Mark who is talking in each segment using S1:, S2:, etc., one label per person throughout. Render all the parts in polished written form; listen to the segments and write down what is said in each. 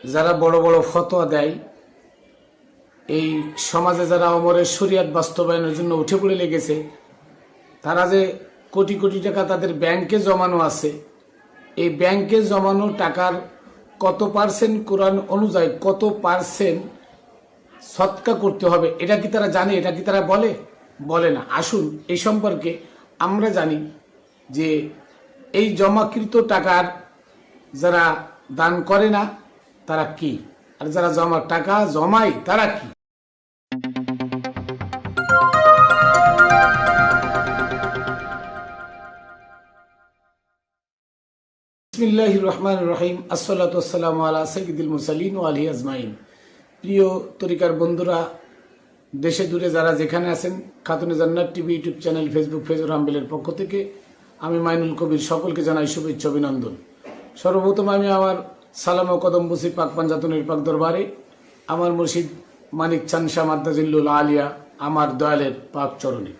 S1: যারা বড় বড় ফতোয়া দেয়, এই সমাজে যারা ওমরের শরিয়াত বাস্তবায়নের জন্য উঠে পড়ে লেগেছে, তারা যে কোটি কোটি টাকা তাদের ব্যাংকে জমানো আছে, এই ব্যাংকে জমানো টাকার কত পার্সেন্ট কোরআন অনুযায়ী কত পার্সেন্ট সৎকা করতে হবে, এটা কি তারা জানে? এটা কি তারা বলে না। আসুন এই সম্পর্কে আমরা জানি যে এই জমাকৃত টাকার যারা দান করে না তারা কি, আর যারা টাকা জমায় তারা কি। বিসমিল্লাহির রহমানির রহিম। আসসালাতু ওয়াসসালামু আলা সাইয়্যিদিল মুরসালিন ওয়া আলিহি আজমাইন। প্রিয় তরিকার বন্ধুরা, দেশে দূরে যারা যেখানে আছেন, Khatune Jannat TV YouTube channel, Facebook page রামবেলের পক্ষ থেকে আমি মাইনুল কবির সকলকে জানাই শুভেচ্ছা অভিনন্দন। সর্বপ্রথম আমি আমার সালাম ও কদম বুসি পাক পাঞ্জাতনের পাক দরবারে আমার মুর্শিদ মানিক চান শাহ মাদ্দাজিল্লুল আলিয়া আমার দয়ালের পাক চরণে।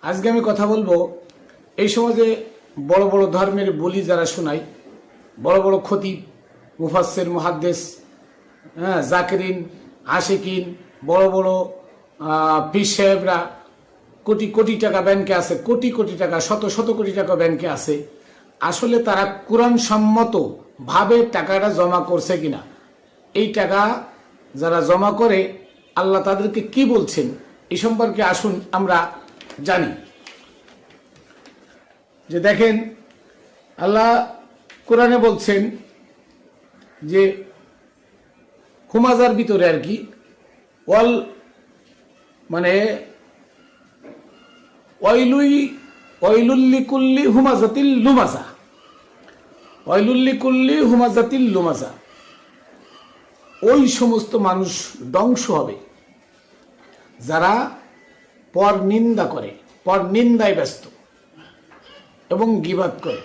S1: আজকে আমি কথা বলবো এই সমাজে বড় বড় ধর্মের বলি যারা শোনায়, বড় বড় খতিব, মুফাসসির, মুহাদ্দিস, জাকিরিন, আশিকিন, বড় বড় পীর সাহেবরা কোটি কোটি টাকা ব্যাংকে আছে, কোটি কোটি টাকা, শত শত কোটি টাকা ব্যাংকে আছে। আসলে তারা কোরআন সম্মত ভাবে টাকাটা জমা করছে কিনা, এই টাকা যারা জমা করে আল্লাহ তাদেরকে কি বলছেন এই সম্পর্কে আসুন আমরা জানি। যে দেখেন, আল্লাহ কোরআনে বলছেন যে হুমাজার ভিতরে আর কি ওয়াল মানে ওয়াইলুল্লিকুল্লি হুমাজাতিল লুমাজা, ওয়াইলুল্লিকুল্লি হুমাজাতিল লুমাজা, ওই সমস্ত মানুষ ধ্বংস হবে যারা পর নিন্দা করে, পর নিন্দায় ব্যস্ত এবং গীবাত করে,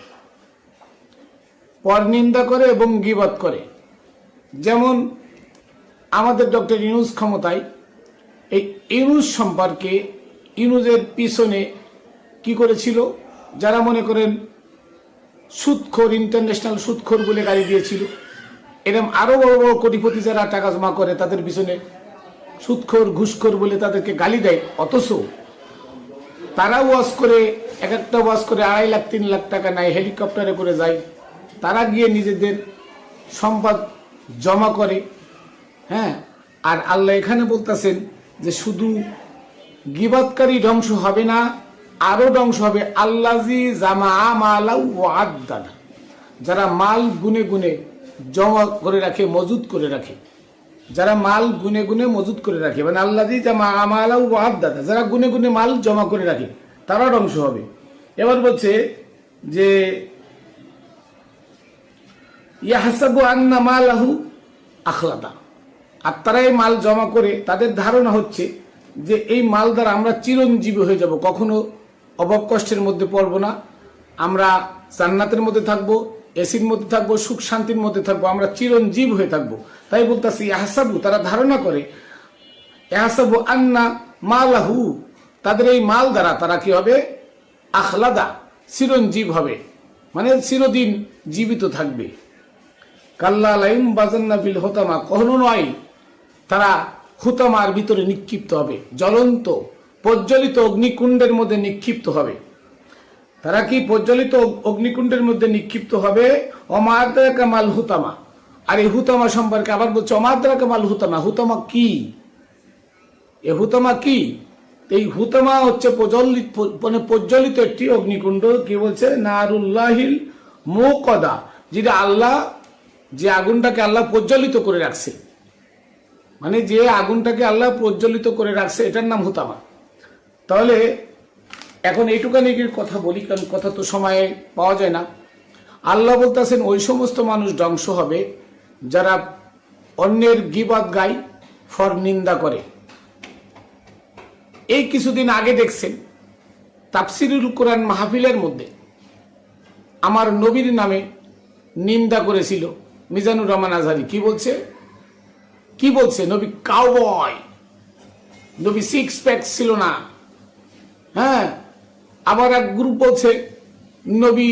S1: পর নিন্দা করে এবং গীবাত করে। যেমন আমাদের ডক্টর ইউনূস ক্ষমতায়, এই ইউনূস সম্পর্কে, ইউনূসের পিছনে কি করেছিল, যারা মনে করেন সুদখোর, ইন্টারন্যাশনাল সুদখোর বলে গালি দিয়েছিল, এরকম আরো বড় বড় কোটিপতি যারা টাকা জমা করে তাদের পিছনে সুদখোর, ঘুষখোর বলে তাদেরকে গালি দেয়, অথচ তারা ওয়াজ করে, এক একটা ওয়াজ করে 2.5 লাখ 3 লাখ টাকা নেয়, হেলিকপ্টারে করে যায়, তারা গিয়ে নিজেদের সম্পদ জমা করে। আর আল্লাহ এখানে বলতেছেন যে শুধু গীবাতকারী ধ্বংস হবে না, আরো ধ্বংস হবে আল্লাযী জামাআ মালাউ ওয়া আদ্দাদা, যারা মাল গুনে গুনে জমা করে রাখে, মজুদ করে রাখে, যারা মাল গুনে গুনে মজুদ করে রাখে, মানে আল্লাযী জামাআ মালাউ ওয়া আদ্দাদা, যারা গুনে গুনে মাল জমা করে রাখে তারা ধ্বংস হবে। এবার বলছে যে ইয়াহসাবু আন্না মালাহু আখলাদা, আর তারা এই মাল জমা করে তাদের ধারণা হচ্ছে যে এই মাল দ্বারা আমরা চিরঞ্জীবী হয়ে যাব, কখনো অভাব কষ্টের মধ্যে পড়বো না, আমরা জান্নাতের মধ্যে থাকবো, এসির মধ্যে থাকবো, সুখ শান্তির মধ্যে থাকবো, আমরা চিরঞ্জীব হয়ে থাকবো। তাই বলতেছি ইয়াহসাবু, তারা ধারণা করে, ইয়াহসাবু আন্না মালাহু, তাদের এই মাল দ্বারা তারা কি হবে, আখলাদা, চিরঞ্জীব হবে, মানে চিরদিন জীবিত থাকবে। কাল্লা লাইম বাজান্না ফিল হুতামা, কখনো নয়, তারা হুতামার ভিতরে নিক্ষিপ্ত হবে, জ্বলন্ত প্রজ্বলিত অগ্নিকুণ্ডের মধ্যে নিক্ষিপ্ত হবে। তারা কি প্রজ্বলিত অগ্নিকুণ্ডের মধ্যে নিক্ষিপ্ত হবে। অমাদ্রাকা মাল হুতামা, আর এই হুতামা সম্পর্কে আবার বলছে অমাদ্রাকা মাল হুতামা, হুতামা কি, এ হুতামা কি? এই হুতামা হচ্ছে প্রজ্বলিত একটি অগ্নিকুণ্ড। কি বলছে, নারুল্লাহিল মুকদা, যেটা আল্লাহ, যে আগুনটাকে আল্লাহ প্রজ্বলিত করে রাখছে, মানে যে আগুনটাকে আল্লাহ প্রজ্বলিত করে রাখছে, এটার নাম হুতামা। তাহলে এখন এইটুকানি কথা বলি, কারণ কথা তো সময়ে পাওয়া যায় না। আল্লাহ বলতেছেন ওই সমস্ত মানুষ ধ্বংস হবে যারা অন্যের গীবাত গায়, ফর নিন্দা করে। এই কিছুদিন আগে দেখছেন তাফসিরুল কোরআন মাহফিলের মধ্যে আমার নবীর নামে নিন্দা করেছিল মিজানুর রহমান আজহারি। কি বলছে, নবী কাউবয়, নবী সিক্স প্যাক ছিল না। আবার এক গ্রুপ বলছে নবী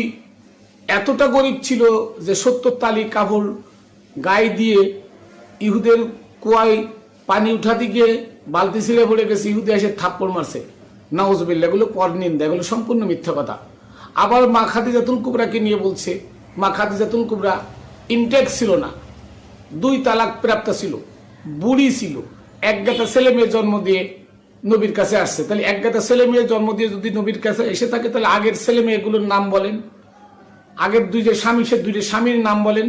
S1: এতটা গরিব ছিল যে 70 তালি কাপড় গায়ে দিয়ে ইহুদের কুয়ায় পানি উঠাতে গিয়ে বালতি ছিঁড়ে পড়ে গেছে, ইহুদি এসে থাপ্পড় মারছে, নাউজুবিল্লাহ, এগুলো পরনিন্দা, এগুলো সম্পূর্ণ মিথ্যা কথা। আবার মা খাদিজাতুল কুবরাকে নিয়ে বলছে, মা খাদিজাতুল কুবরা ইনটেক ছিল না, 2 তালাক প্রাপ্ত ছিল, বুড়ি ছিল, একগাতা ছেলে মেয়ে জন্ম দিয়ে নবীর কাছে আসছে। তাহলে একগাতা ছেলে মেয়ে জন্ম দিয়ে যদি নবীর কাছে এসে থাকে, তাহলে আগের ছেলে মেয়েগুলোর নাম বলেন, আগের 2 যে স্বামী, সে 2 স্বামীর নাম বলেন,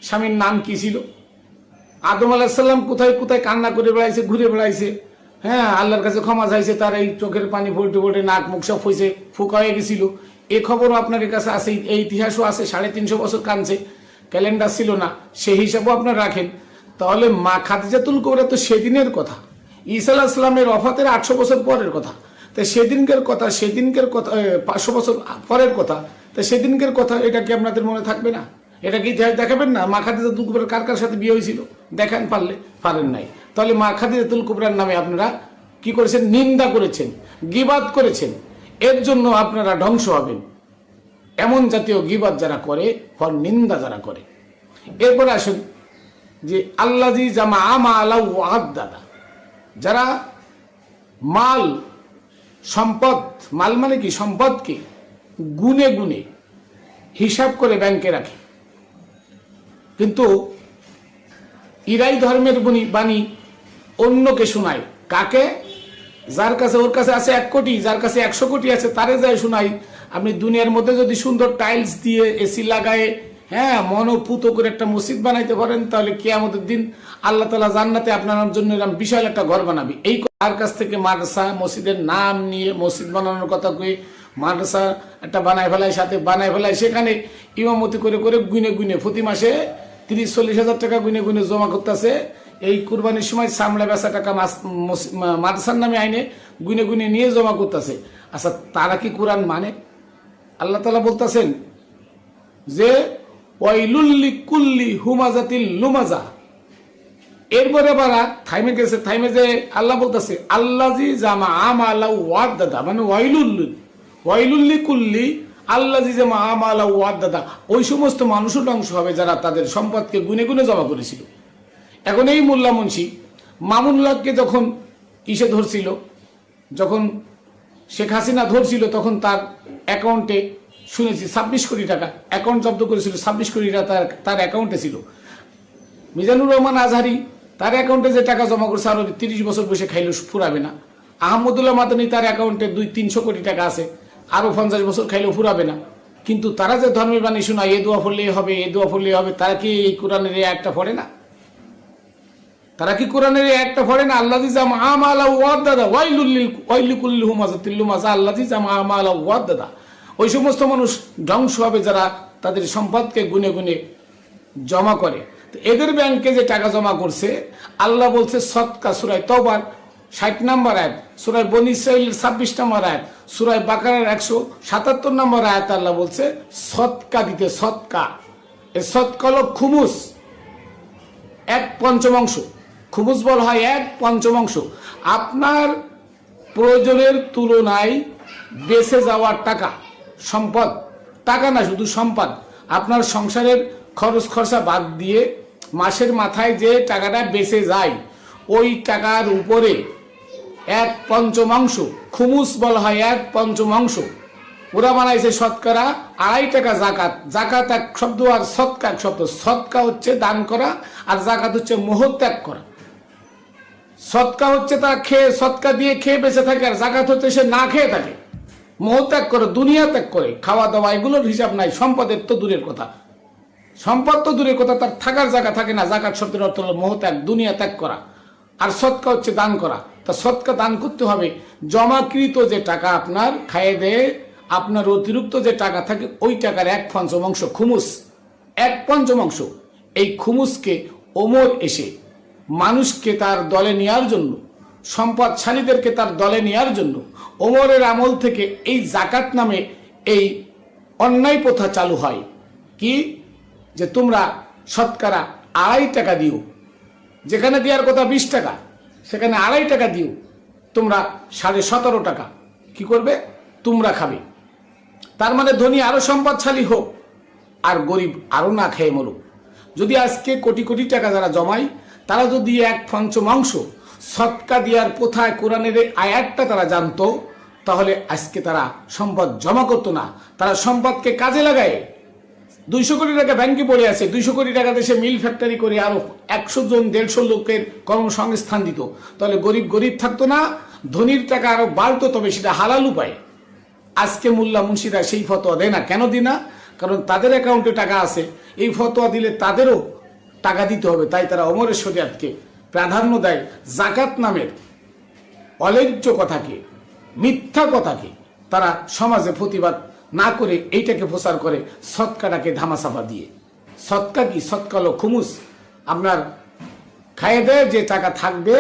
S1: স্বামীর নাম কি ছিল? আদম আলাইহিস সালাম কোথায় কোথায় কান্না করে বেড়াইছে, ঘুরে বেড়াইছে, হ্যাঁ, আল্লাহর কাছে ক্ষমা চাইছে, তার এই চোখের পানি ফোল্টে ফোল্টে নাক মুখ সব হয়েছে, ফুকা হয়ে গেছিল। এ খবরও আপনার কাছে আছে, এই ইতিহাসও আছে। 350 বছর কানছে, ক্যালেন্ডার ছিল না, সেই হিসাবও আপনার রাখেন। তাহলে মা খাদিজাতুল কুবরা তো সেদিনের কথা, ঈসা আলাইহিস সালামের ওফাতের 800 বছর পরের কথা। তাই সেদিনকার কথা, 500 বছর পরের কথা, তাই সেদিনকার কথা, এটা কি আপনাদের মনে থাকবে না? এটা কি ইতিহাস দেখাবেন না? মা খাদিজাতুল কুবরার কার কার সাথে বিয়ে হয়েছিল দেখান, পারেন নাই। তাহলে মা খাদিজাতুল কুবরার নামে আপনারা কি করেছেন? নিন্দা করেছেন, গীবাত করেছেন। এর জন্য আপনারা ধ্বংস হবেন। এমন জাতীয় গীবাত যারা করে, নিন্দা যারা করে। এরপরে আসেন যে আল্লাযী জামা মালা ওয়া'আদ্দাদা, যারা মাল সম্পদ, মাল মানে কি? সম্পদকে গুনে গুনে হিসাব করে ব্যাংকে রাখে, কিন্তু ইরাই ধর্মের বাণী অন্যকে শোনায়। কাকে? যার কাছে, ওর কাছে আছে 1 কোটি, যার কাছে 100 কোটি আছে, তারে যায় শোনাই। আপনি দুনিয়ার মধ্যে যদি সুন্দর টাইলস দিয়ে এসি লাগায়, হ্যাঁ, মনোপুত করে একটা মসজিদ বানাইতে পারেন, তাহলে কিয়ামতের দিন আল্লাহ তাআলা জান্নাতে আপনার জন্য এরকম বিশাল একটা ঘর বানাবি। এই তার কাছ থেকে মাদ্রাসা মসজিদের নাম নিয়ে মসজিদ বানানোর কথা কই, মাদ্রাসা একটা বানায় ফেলায়, সাথে বানায় ফেলায়, সেখানে ইমামতি করে করে গুনে গুনে প্রতি মাসে 30-40 হাজার টাকা গুনে গুনে জমা করতেছে। এই কুরবানির সময় চামড়া বেচা টাকা মাদ্রাসার নামে আইনে গুনে গুনে নিয়ে জমা করতেছে। আচ্ছা, তারা কি কোরআন মানে? আল্লাহ তাআলা বলতেছেন যে ওয়াইলুল লিকুল্লি হুমাজাতিল লুমাজা। এরপরে আবার থাইমে গেছে, থাইমে যে আল্লাহ বলতেছে আল্লাযী জামা মালা ওয়া'আদ্দাদা, মানে ওয়াইলুল লিকুল্লি আল্লাযী জামা মালা ওয়া'আদ্দাদা। ওই সমস্ত মানুষও ধ্বংস হবে যারা তাদের সম্পদকে গুনে গুনে জমা করেছিল। এখন এই মোল্লা মুন্সি মামুনুল্লাহকে যখন ইসে ধরছিল, যখন শেখ হাসিনা ধরছিল, তখন তার অ্যাকাউন্টে শুনেছি 26 কোটি টাকা অ্যাকাউন্ট জব্দ করেছিল। 26 কোটি টাকা তার অ্যাকাউন্টে ছিল। মিজানুর রহমান আজহারি তার অ্যাকাউন্টে যে টাকা জমা করছে, আরো 30 বছর বসে খাইলে ফুরাবে না। আহমদুল্লাহ মাদানী তার অ্যাকাউন্টে 200-300 কোটি টাকা আছে, আরো 50 বছর খাইলেও ফুরাবে না। কিন্তু তারা যে ধর্মের বাণী শোনায়, এ দোয়া পড়লেই হবে, এ দোয়া পড়লেই হবে, তারা কি এই কোরআনের একটা পড়ে না? তারা কি কোরআনের একটা পড়ে না? আল্লাযী জামা মালা ওয়া'আদ্দাদা ওয়াইলুকুল্লি হুমাজাতিল লুমাজা, আল্লাযী জামা মালা ওয়া'আদ্দাদা। ওই সমস্ত মানুষ ধ্বংস হবে যারা তাদের সম্পদকে গুনে গুনে জমা করে। এদের ব্যাংকে যে টাকা জমা করছে, আল্লাহ বলছে সদকা, সূরা তাওবার 60 নম্বর আয়াত, সূরা বনী ইসরাঈলের 26 নম্বর আয়াত, সূরা বাকারার 177 নম্বর আয়াত, আল্লাহ বলছে সদকা দিতে। সদকা, এই সদকা হলো খুমুস, 1/5 খুমুস বলা হয় 1/5। আপনার প্রয়োজনের তুলনায় বেঁচে যাওয়ার টাকা, সম্পদ, টাকা না শুধু সম্পদ, আপনার সংসারের খরচ খরচা বাদ দিয়ে মাসের মাথায় যে টাকাটা বেঁচে যায়, ওই টাকার উপরে 1/5 খুমুস বলা হয়। 1/5 ওরা বানাইছে শতকরা 2.5 টাকা জাকাত। জাকাত এক শব্দ আর সদকা এক শব্দ। সদকা হচ্ছে দান করা, আর জাকাত হচ্ছে মোহ ত্যাগ করা। সদকা হচ্ছে তার খেয়ে, সদকা দিয়ে খেয়ে বেঁচে থাকে, আর জাকাত হচ্ছে সে না খেয়ে থাকে, মোহ ত্যাগ করে, দুনিয়া ত্যাগ করে, খাওয়া দাওয়া এগুলোর হিসাব নাই। সম্পদের তো দূরের কথা, সম্পদ তো দূরের কথা, তার থাকার জায়গা থাকে না। জাকাত শব্দের অর্থ হলো মোহ ত্যাগ, দুনিয়া ত্যাগ করা। আর সদকা হচ্ছে দান করা। তা সদকা দান করতে হবে। জমাকৃত যে টাকা আপনার খাইয়ে দেয়, আপনার অতিরিক্ত যে টাকা থাকে, ওই টাকার 1/5 খুমুস, 1/5। এই খুমুসকে ওমর এসে মানুষকে তার দলে নেওয়ার জন্য, সম্পদশালীদেরকে তার দলে নেওয়ার জন্য, ওমরের আমল থেকে এই জাকাত নামে এই অন্যায় প্রথা চালু হয়। কি? যে তোমরা শতকরা 2.5 টাকা দিও, যেখানে দেওয়ার কথা 20 টাকা, সেখানে 2.5 টাকা দিও। তোমরা 17.5 টাকা কি করবে? তোমরা খাবে। তার মানে ধনী আরো সম্পদশালী হোক, আর গরিব আরো না খেয়ে মরুক। যদি আজকে কোটি কোটি টাকা যারা জমায়, তারা যদি 1/5 সদকা দেওয়ার প্রথায় কোরআনের এই আয়াতটা তারা জানতো, তাহলে আজকে তারা সম্পদ জমা করতো না। তারা সম্পদকে কাজে লাগায় 200 কোটি টাকা ব্যাংকে পড়ে আছে, 200 কোটি টাকা দেশে মিল ফ্যাক্টরি করে আরো 100 জন 150 লোকের কর্মসংস্থান দিত। তাহলে গরিব গরিব থাকতো না, ধনীর টাকা আরো বাড়তো, তবে সেটা হালাল উপায়। আজকে মোল্লা মুন্সিরা সেই ফতোয়া দেয় না। কেন দিই না? কারণ তাদের অ্যাকাউন্টে টাকা আছে, এই ফতোয়া দিলে তাদেরও টাকা দিতে হবে। তাই তারা ওমরের শরিয়াতকে প্রাধান্য দেয়। জাকাত নামের অন্যায্য কথাকে, মিথ্যা কথাকে তারা সমাজে প্রতিবাদ না করে এইটাকে প্রচার করে সৎকাটাকে ধামাচাপা দিয়ে। সৎকা কি? সৎকা হলো খুমুস। আপনার খাইয়ে দেয় যে টাকা থাকবে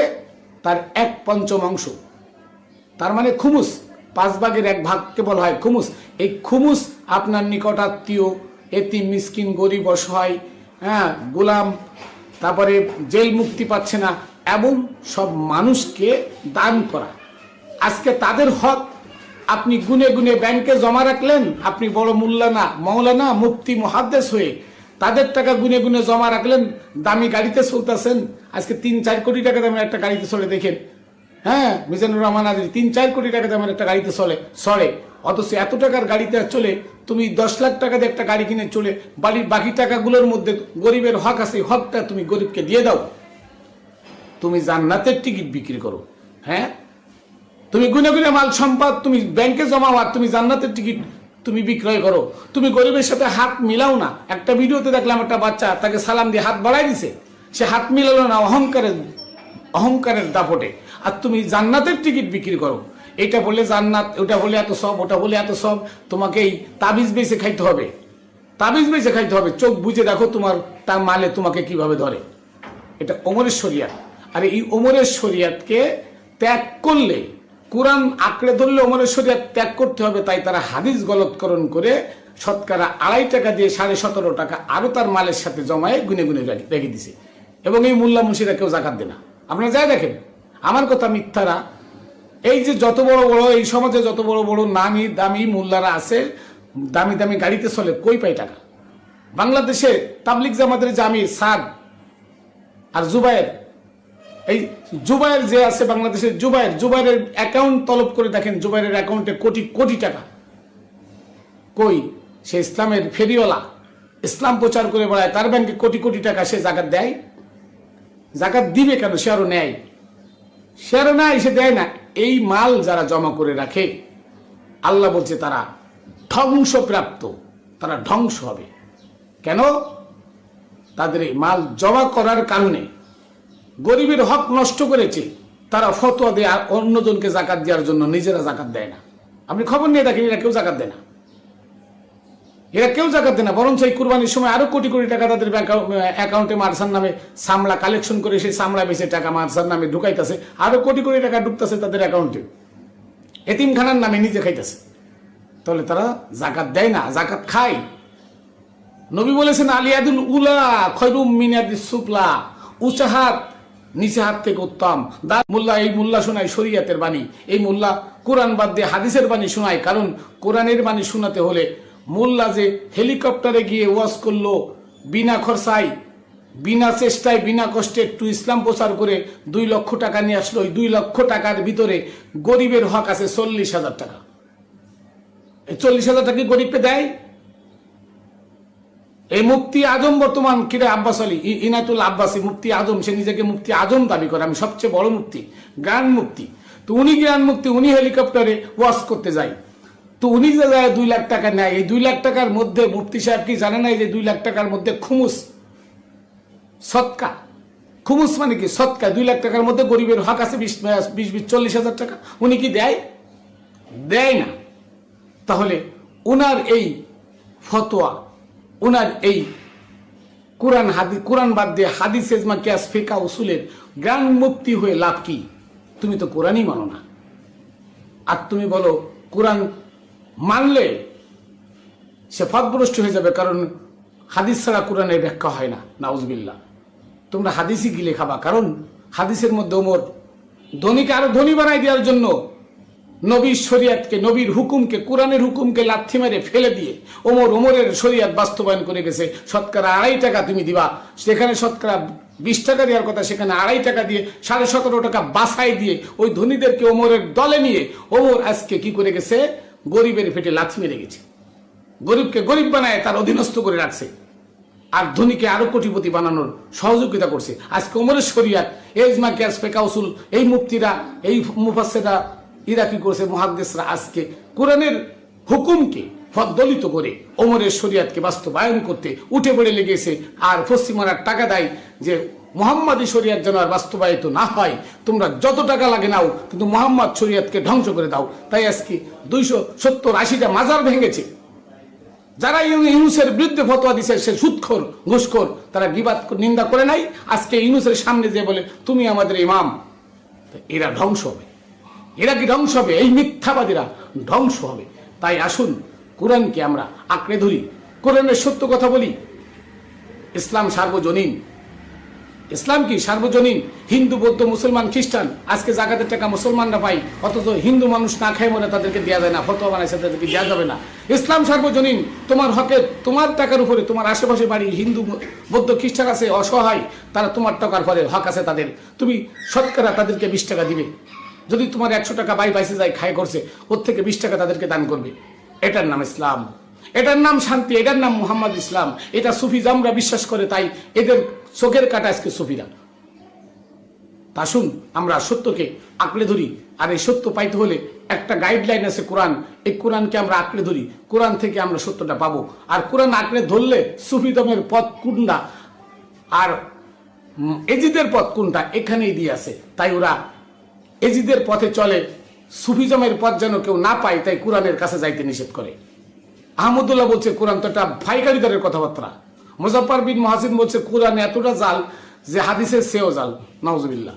S1: তার 1/5, তার মানে খুমুস, 5 ভাগের 1 ভাগকে বলা হয় খুমুস। এই খুমুস আপনার নিকট আত্মীয়, এতিম, মিসকিন, গরিব, অসহায়, গোলাম, তারপরে জেল মুক্তি পাচ্ছে না, এমন সব মানুষকে দান করা। আজকে তাদের হক আপনি গুনে গুনে ব্যাংকে জমা রাখলেন। আপনি বড় মৌলানা, মুফতি, মুহাদ্দিস হয়ে তাদের টাকা গুনে গুনে জমা রাখলেন, দামি গাড়িতে চলতেছেন। আজকে 3-4 কোটি টাকা দামের একটা গাড়িতে চলে দেখেন। মিজানুর রহমান আজরি 3-4 কোটি টাকা দামের একটা গাড়িতে চলে। অথচ এত টাকার গাড়িতে চলে তুমি 10 লাখ টাকা দিয়ে একটা গাড়ি কিনে চলে, বাড়ির বাকি টাকাগুলোর মধ্যে গরিবের হক আছে, হকটা তুমি গরিবকে দিয়ে দাও। তুমি জান্নাতের টিকিট বিক্রি করো। তুমি গুনে গুনে মাল সম্পদ তুমি ব্যাংকে জমাও, আর তুমি জান্নাতের টিকিট তুমি বিক্রয় করো। তুমি গরিবের সাথে হাত মিলাও না। একটা ভিডিওতে দেখলাম একটা বাচ্চা তাকে সালাম দিয়ে হাত বাড়াই দিছে, সে হাত মিলালো না অহংকারের দাপটে। আর তুমি জান্নাতের টিকিট বিক্রি করো। এটা বলে জান্নাত, ওটা বলে এত সব, ওটা বলে এত সব। তোমাকে এই তাবিজ বেচে খাইতে হবে, তাবিজ বেচে খাইতে হবে। চোখ বুঝে দেখো তোমার তার মালে তোমাকে কিভাবে ধরে। এটা ওমরের শরিয়াত। আর এই ওমরের শরিয়াতকে ত্যাগ করলে, কোরআন আঁকড়ে ধরলে ওমরের শরিয়াত ত্যাগ করতে হবে। তাই তারা হাদিস গলতকরণ করে শতকরা 2.5 টাকা দিয়ে 17.5 টাকা আরো তার মালের সাথে জমায়ে গুনে গুনে রেখে দিছে। এবং এই মোল্লা মুন্সিরা কেউ জাকাত দেয় না। আপনারা যাই দেখেন, আমার কথা মিথ্যারা। এই যে যত বড় বড় এই সমাজে যত বড় বড় নামি দামি মোল্লারা আছে, দামি দামি গাড়িতে চলে, কই পায় টাকা? বাংলাদেশে তাবলিগ জামাতের জামির সাদ আর জুবায়ের, এই জুবায়ের যে আছে বাংলাদেশের জুবায়েরের অ্যাকাউন্ট তলব করে দেখেন, জুবায়েরের অ্যাকাউন্টে কোটি কোটি টাকা। কই? সে ইসলামের ফেরিওয়ালা, ইসলাম প্রচার করে বেড়ায়, তার ব্যাংকে কোটি কোটি টাকা। সে জাকাত দেয়? জাকাত দিবে কেন? সে আরো নেয়, সে দেয় না। এই মাল যারা জমা করে রাখে, আল্লাহ বলছে তারা ধ্বংসপ্রাপ্ত, তারা ধ্বংস হবে। কেন? তাদের এই মাল জমা করার কারণে গরিবের হক নষ্ট করেছে। তারা ফতোয়া দেয় আর অন্যজনকে জাকাত দেওয়ার জন্য, নিজেরা জাকাত দেয় না। আপনি খবর নিয়ে দেখেন, এরা কেউ জাকাত দেয় না, বরং সেই কুরবানির সময় আরো কোটি কোটি টাকা তাদের অ্যাকাউন্টে মার্সার নামে সামলা কালেকশন করে সেই সামলা বেচে টাকা মার্সার নামে ঢুকাইতেছে, আরো কোটি কোটি টাকা ঢুকতেছে তাদের অ্যাকাউন্টে, এতিমখানার নামে নিজে খাইতেছে। তাহলে তারা জাকাত দেয় না, জাকাত খায়। নবী বলেছেন আলিয়াদুল উলা খয়রুম মিনাদিস সুফলা, উঁচা হাত নিচে হাত থেকে উত্তম। মোল্লা, এই মোল্লা শোনায় শরিয়াতের বাণী, এই মোল্লা কোরআন বাদ দিয়ে হাদিসের বাণী শোনায়। কারণ কোরআনের বাণী শোনাতে হলে মোল্লা যে হেলিকপ্টারে গিয়ে ওয়াজ করলো বিনা খরচায়, বিনা চেষ্টায়, বিনা কষ্টে একটু ইসলাম প্রচার করে 2 লক্ষ টাকা নিয়ে আসলো, ওই 2 লক্ষ টাকার ভিতরে গরিবের হক আছে 40,000 টাকা। এই 40,000 টাকা গরিবকে দেয়? এই মুফতি আজম বর্তমান কিরে আব্বাস আলী ইনায়তুল আব্বাসী মুফতি আজম, সে নিজেকে মুফতি আজম দাবি করে, আমি সবচেয়ে বড় মুফতি, গ্র্যান্ড মুফতি। তো উনি গ্র্যান্ড মুফতি, উনি হেলিকপ্টারে ওয়াজ করতে যায়। তো উনি যে যায় 2 লাখ টাকা নেয়, এই 2 লাখ টাকার মধ্যে মুফতি সাহেব কি জানে না যে 2 লাখ টাকার মধ্যে খুমুস সৎকা? খুমুস মানে কি? সৎকা। 2 লাখ টাকার মধ্যে গরিবের হক আছে 20-40,000 টাকা। উনি কি দেয়? দেয় না। তাহলে উনার এই ফতোয়া, উনার এই কোরআন বাদ দিয়ে হাদিস, ইজমা, কিয়াস, ফিকহ, উসুলের গ্র্যান্ড মুফতি হয়ে লাভ কি? তুমি তো কোরআনই মানো না। আর তুমি বলো কোরআন মানলে সে পথভ্রষ্ট হয়ে যাবে, কারণ হাদিস ছাড়া কোরআনের ব্যাখ্যা হয় না। নাউজুবিল্লাহ। তোমরা হাদিসই গিলে খাবা, কারণ হাদিসের মধ্যে ওমর ধনীকে আরো ধনী বানাই দেওয়ার জন্য নবীর শরিয়াতকে, নবীর হুকুমকে, কোরআনের হুকুমকে লাথি মেরে ফেলে দিয়ে ওমরের শরিয়াত বাস্তবায়ন করে গেছে। শতকরা 2.5 টাকা তুমি দিবা, সেখানে শতকরা 20 টাকা দেওয়ার কথা, সেখানে 2.5 টাকা দিয়ে 17.5 টাকা বাসায় দিয়ে ওই ধনীদেরকে ওমরের দলে নিয়ে ওমর আজকে কি করে গেছে? গরিবের পেটে লাথি মেরে গেছে। গরিবকে গরিব বানায় তার অধীনস্থ করে রাখছে, আর ধনীকে আরো কোটিপতি বানানোর সহযোগিতা করছে। আজকে ওমরের শরিয়াত, এজমা কিয়াস ফিকহ উসুল, এই মুফতিরা, এই মুফাসসিররা, এরা কি করছে? মুহাদ্দিসরা আজকে কোরআনের হুকুমকে ফদলিত করে ওমরের শরিয়াতকে বাস্তবায়ন করতে উঠে পড়ে লেগেছে। আর পশ্চিমারা টাকা দেয় যে মুহাম্মাদি শরিয়াত যেন আর বাস্তবায়িত না হয়, তোমরা যত টাকা লাগে নাও, কিন্তু মুহাম্মদ শরিয়াতকে ধ্বংস করে দাও। তাই আজকে 270-80টা মাজার ভেঙেছে। যারা ইউনূসের বিরুদ্ধে ফতোয়া দিছে, সে সুদখোর, ঘুষখোর, তারা গীবাত নিন্দা করে নাই। আজকে ইউনূসের সামনে যে বলে তুমি আমাদের ইমাম, এরা ধ্বংস হবে। এরা কি ধ্বংস হবে? এই মিথ্যাবাদীরা ধ্বংস হবে। তাই আসুন কোরআনকে আমরা আঁকড়ে ধরি, কোরআনের সত্য কথা বলি। ইসলাম সার্বজনীন। ইসলাম কি সার্বজনীন? হিন্দু, বৌদ্ধ, মুসলমান, খ্রিস্টান, আজকে জাকাতের টাকা মুসলমানরা পাই, অথচ হিন্দু মানুষ না খায় মনে তাদেরকে দেওয়া যায় না, ফতোয়া বানাইছে তাদেরকে দেওয়া যাবে না। ইসলাম সার্বজনীন। তোমার হকে, তোমার টাকার উপরে, তোমার আশেপাশে বাড়ি হিন্দু, বৌদ্ধ, খ্রিস্টান আছে অসহায়, তারা তোমার টাকার পরে হক আছে তাদের, তুমি শতকরা তাদেরকে 20 টাকা দিবে। যদি তোমার 100 টাকা বাইসে যায়, খায় করছে, ওর থেকে 20 টাকা তাদেরকে দান করবে। এটার নাম ইসলাম, এটার নাম শান্তি, এটার নাম মুহাম্মদ ইসলাম। এটা সুফিজমরা বিশ্বাস করে, তাই এদের চোখের কাটা আজকে সুফিরা। আসুন আমরা সত্যকে আঁকড়ে ধরি। আর এই সত্য পাইতে হলে একটা গাইডলাইন আছে কোরআন, এই কোরআনকে আমরা আঁকড়ে ধরি, কোরআন থেকে আমরা সত্যটা পাবো। আর কোরআন আঁকড়ে ধরলে সুফিজমের পথ কোনটা আর এজিদের পথ কোনটা এখানেই দিয়ে আছে। তাই ওরা এজিদের পথে চলে, সুফিজমের পথ যেন কেউ না পায়, তাই কোরআনের কাছে যাইতে নিষেধ করে। আহমদুল্লাহ বলছে কোরআন তো একটা ভাইকারিদারের কথাবার্তা। মুজাফফর বিন মুহাসিন বলছে কোরআন এতটা জাল যে হাদিসের সেও জাল। নাউজুবিল্লাহ।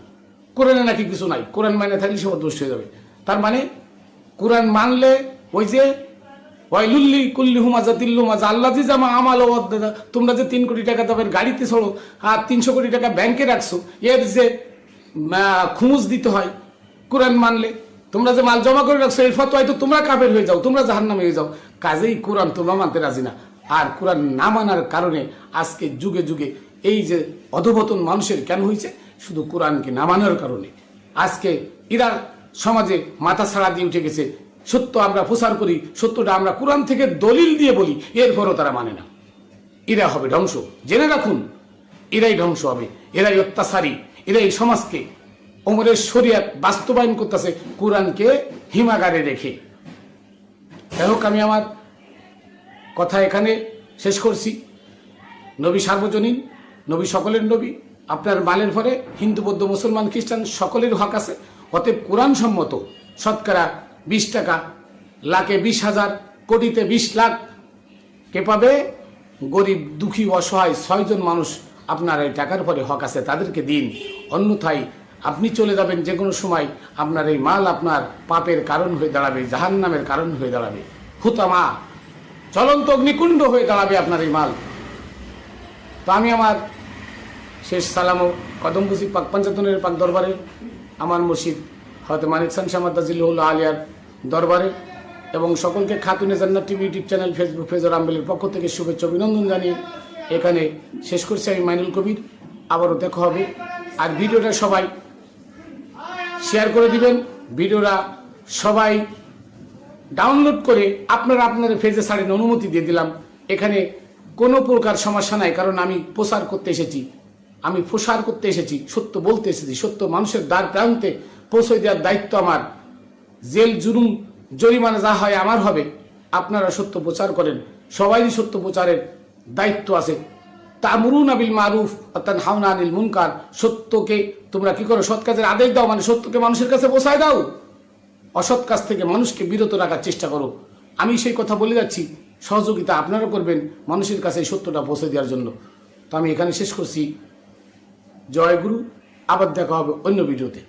S1: কোরআনে নাকি কিছু নাই, কোরআন মানে থাকলে সব দুষ্ট হয়ে যাবে। তার মানে কোরআন মানলে ওই যে ওয়াইলুল্লি কুল্লি হুমাজাতিল লুমাজা আল্লাযী জামা আমাল ওয়া আদ্দাদা, তোমরা যে 3 কোটি টাকা দামের গাড়িতে চড়ো আর 300 কোটি টাকা ব্যাংকে রাখছো, এর যে খুমুজ দিতে হয় কোরআন মানলে, তোমরা যে মাল জমা করে রাখছো, এর ফতোয়ায় তো তোমরা কাফের হয়ে যাও, তোমরা জাহান্নামে হয়ে যাও। কাজেই কোরআন তোমরা মানতে রাজি না। আর কোরআন না মানার কারণে আজকে যুগে যুগে এই যে অধঃপতন মানুষের কেন হয়েছে? শুধু কোরআনকে না মানার কারণে। আজকে এরা সমাজে মাথা ছাড়া দিয়ে উঠে গেছে। সত্য আমরা প্রচার করি, সত্যটা আমরা কোরআন থেকে দলিল দিয়ে বলি, এরপরও তারা মানে না। এরা হবে ধ্বংস, জেনে রাখুন, এরাই ধ্বংস হবে, এরাই অত্যাচারী, এরাই সমাজকে ওমরের শরিয়াত বাস্তবায়ন করতেছে কোরআনকে হিমাগারে রেখে। যাই হোক, আমি আমার কথা এখানে শেষ করছি। নবী সার্বজনীন, নবী সকলের নবী। আপনার মালের পরে হিন্দু, বৌদ্ধ, মুসলমান, খ্রিস্টান সকলের হক আছে। অতএব কোরআন সম্মত শতকরা 20 টাকা, লাখে 20,000, কোটিতে 20 লাখ কে পাবে? গরিব, দুঃখী, অসহায় 6 জন মানুষ আপনার এই টাকার পরে হক আছে, তাদেরকে দিন। অন্যথায় আপনি চলে যাবেন যে কোনো সময়, আপনার এই মাল আপনার পাপের কারণ হয়ে দাঁড়াবে, জাহান্নামের কারণ হয়ে দাঁড়াবে, হুতামা, জ্বলন্ত অগ্নিকুণ্ড হয়ে দাঁড়াবে আপনার এই মাল। তো আমি আমার শেষ সালামও কদমকুচি পাক পঞ্চাতনের পাক দরবারে, আমার মুর্শিদ হয়তো মানিক খান শাহ মাদ্দাজিল্লাহুল আলিয়ার দরবারে, এবং সকলকে Khatune Jannat TV YouTube channel, Facebook page ও রামবেলের পক্ষ থেকে শুভেচ্ছা অভিনন্দন জানিয়ে এখানে শেষ করছি আমি মাইনুল কবির। আবারও দেখা হবে। আর ভিডিওটা সবাই শেয়ার করে দিবেন, ভিডিওটা সবাই ডাউনলোড করে আপনারা আপনাদের পেজে ছাড়েন, অনুমতি দিয়ে দিলাম। এখানে কোনো প্রকার সমস্যা নাই, কারণ আমি প্রচার করতে এসেছি, আমি প্রসার করতে এসেছি, সত্য বলতে এসেছি। সত্য মানুষের দ্বার প্রান্তে পৌঁছে দেওয়ার দায়িত্ব আমার। জেল, জুলুম, জরিমানা যা হয় আমার হবে। আপনারা সত্য প্রচার করেন, সবাইই সত্য প্রচারের দায়িত্ব আছে। তা'মুরুনা বিল মারুফ ওয়া তানহাউনা আনিল মুনকার। সত্যকে তোমরা কি করো? সৎ কাজের আদেশ দাও, মানে সত্যকে মানুষের কাছে পৌঁছায় দাও। অসৎ কাজ থেকে মানুষকে বিরত রাখার চেষ্টা করো। আমি সেই কথা বলে যাচ্ছি, সহযোগিতা আপনারা করবেন মানুষের কাছে এই সত্যটা পৌঁছে দেওয়ার জন্য। তো আমি এখানে শেষ করছি। জয় গুরু। আবার দেখা হবে অন্য ভিডিওতে।